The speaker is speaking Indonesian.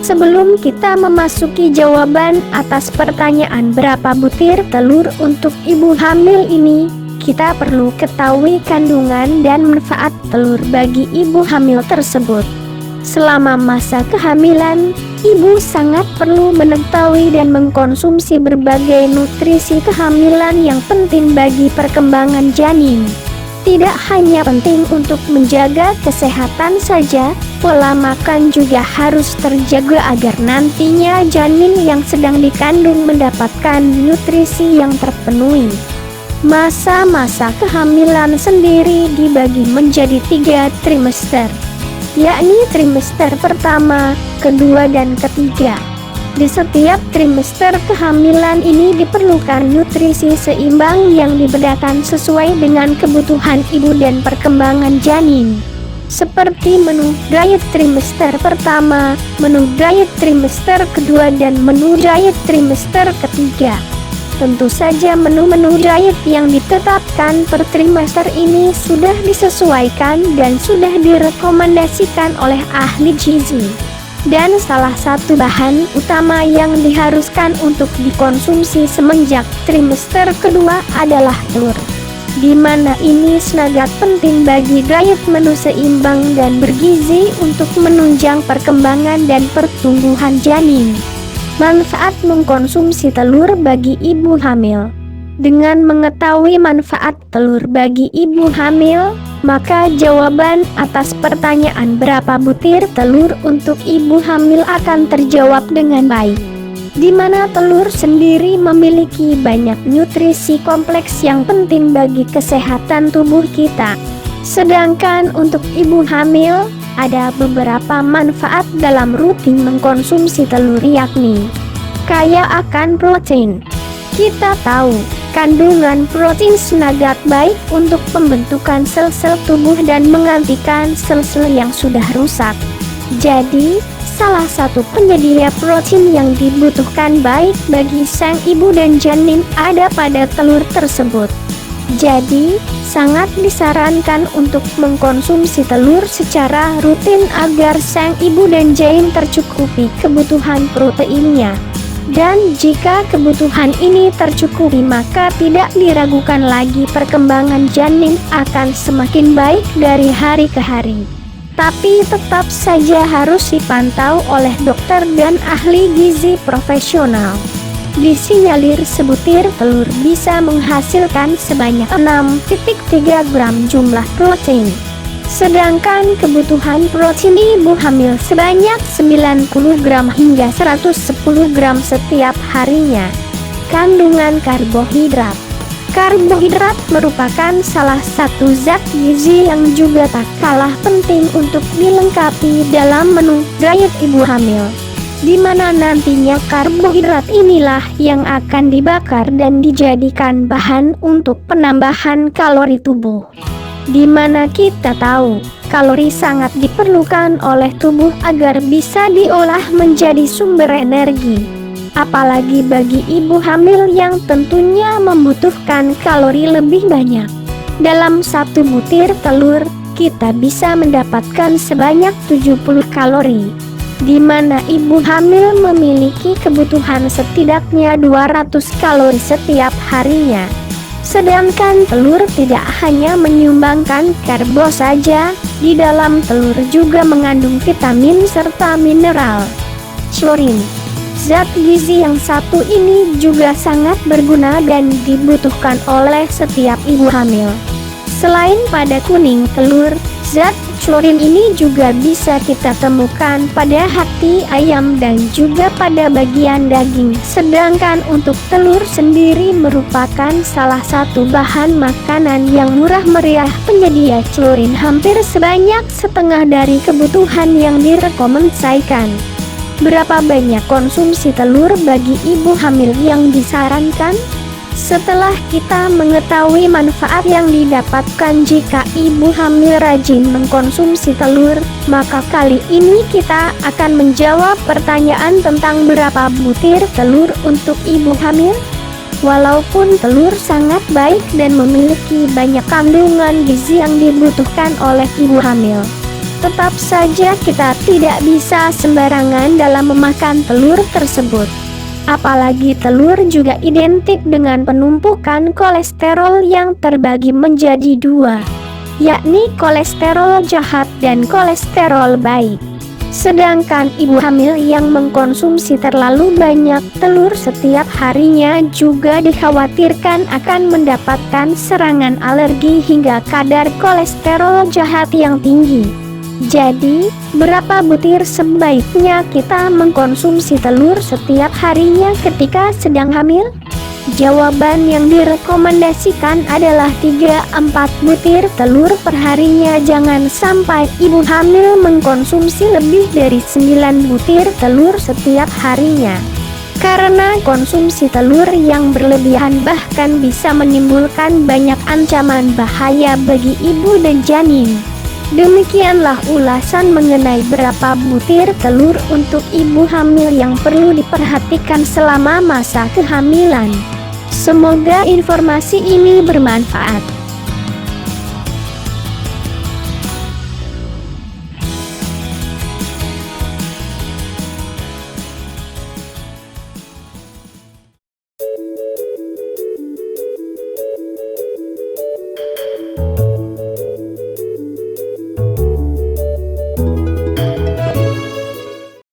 Sebelum kita memasuki jawaban atas pertanyaan berapa butir telur untuk ibu hamil ini, kita perlu ketahui kandungan dan manfaat telur bagi ibu hamil tersebut. Selama masa kehamilan, ibu sangat perlu mengetahui dan mengkonsumsi berbagai nutrisi kehamilan yang penting bagi perkembangan janin. Tidak hanya penting untuk menjaga kesehatan saja, pola makan juga harus terjaga agar nantinya janin yang sedang dikandung mendapatkan nutrisi yang terpenuhi. Masa-masa kehamilan sendiri dibagi menjadi 3 trimester, yakni trimester pertama, kedua, dan ketiga. Di setiap trimester kehamilan ini diperlukan nutrisi seimbang yang dibedakan sesuai dengan kebutuhan ibu dan perkembangan janin. Seperti menu diet trimester pertama, menu diet trimester kedua, dan menu diet trimester ketiga. Tentu saja menu-menu diet yang ditetapkan per trimester ini sudah disesuaikan dan sudah direkomendasikan oleh ahli gizi. Dan salah satu bahan utama yang diharuskan untuk dikonsumsi semenjak trimester kedua adalah telur, di mana ini sangat penting bagi diet menu seimbang dan bergizi untuk menunjang perkembangan dan pertumbuhan janin. Manfaat mengkonsumsi telur bagi ibu hamil. Dengan mengetahui manfaat telur bagi ibu hamil, maka jawaban atas pertanyaan berapa butir telur untuk ibu hamil akan terjawab dengan baik. Di mana telur sendiri memiliki banyak nutrisi kompleks yang penting bagi kesehatan tubuh kita. Sedangkan untuk ibu hamil, ada beberapa manfaat dalam rutin mengkonsumsi telur, yakni kaya akan protein. Kita tahu, kandungan protein sangat baik untuk pembentukan sel-sel tubuh dan menggantikan sel-sel yang sudah rusak. Jadi, salah satu penyedia protein yang dibutuhkan baik bagi sang ibu dan janin ada pada telur tersebut. Jadi, sangat disarankan untuk mengkonsumsi telur secara rutin agar sang ibu dan janin tercukupi kebutuhan proteinnya. Dan jika kebutuhan ini tercukupi, maka tidak diragukan lagi perkembangan janin akan semakin baik dari hari ke hari. Tapi tetap saja harus dipantau oleh dokter dan ahli gizi profesional. Disinyalir sebutir telur bisa menghasilkan sebanyak 6,3 gram jumlah protein. Sedangkan kebutuhan protein ibu hamil sebanyak 90 gram hingga 110 gram setiap harinya. Kandungan karbohidrat. Karbohidrat merupakan salah satu zat gizi yang juga tak kalah penting untuk dilengkapi dalam menu diet ibu hamil, di mana nantinya karbohidrat inilah yang akan dibakar dan dijadikan bahan untuk penambahan kalori tubuh. Di mana kita tahu, kalori sangat diperlukan oleh tubuh agar bisa diolah menjadi sumber energi. Apalagi bagi ibu hamil yang tentunya membutuhkan kalori lebih banyak. Dalam satu butir telur, kita bisa mendapatkan sebanyak 70 kalori. Di mana ibu hamil memiliki kebutuhan setidaknya 200 kalori setiap harinya. Sedangkan telur tidak hanya menyumbangkan karbo saja, di dalam telur juga mengandung vitamin serta mineral. Klorin. Zat gizi yang satu ini juga sangat berguna dan dibutuhkan oleh setiap ibu hamil. Selain pada kuning telur, zat klorin ini juga bisa kita temukan pada hati ayam dan juga pada bagian daging. Sedangkan untuk telur sendiri merupakan salah satu bahan makanan yang murah meriah penyedia klorin hampir sebanyak setengah dari kebutuhan yang direkomendasikan. Berapa banyak konsumsi telur bagi ibu hamil yang disarankan? Setelah kita mengetahui manfaat yang didapatkan jika ibu hamil rajin mengkonsumsi telur, maka kali ini kita akan menjawab pertanyaan tentang berapa butir telur untuk ibu hamil. Walaupun telur sangat baik dan memiliki banyak kandungan gizi yang dibutuhkan oleh ibu hamil, tetap saja kita tidak bisa sembarangan dalam memakan telur tersebut. Apalagi telur juga identik dengan penumpukan kolesterol yang terbagi menjadi dua, yakni kolesterol jahat dan kolesterol baik. Sedangkan ibu hamil yang mengkonsumsi terlalu banyak telur setiap harinya juga dikhawatirkan akan mendapatkan serangan alergi hingga kadar kolesterol jahat yang tinggi. Jadi, berapa butir sebaiknya kita mengkonsumsi telur setiap harinya ketika sedang hamil? Jawaban yang direkomendasikan adalah 3-4 butir telur per harinya. Jangan sampai ibu hamil mengkonsumsi lebih dari 9 butir telur setiap harinya. Karena konsumsi telur yang berlebihan bahkan bisa menimbulkan banyak ancaman bahaya bagi ibu dan janin. Demikianlah ulasan mengenai berapa butir telur untuk ibu hamil yang perlu diperhatikan selama masa kehamilan. Semoga informasi ini bermanfaat.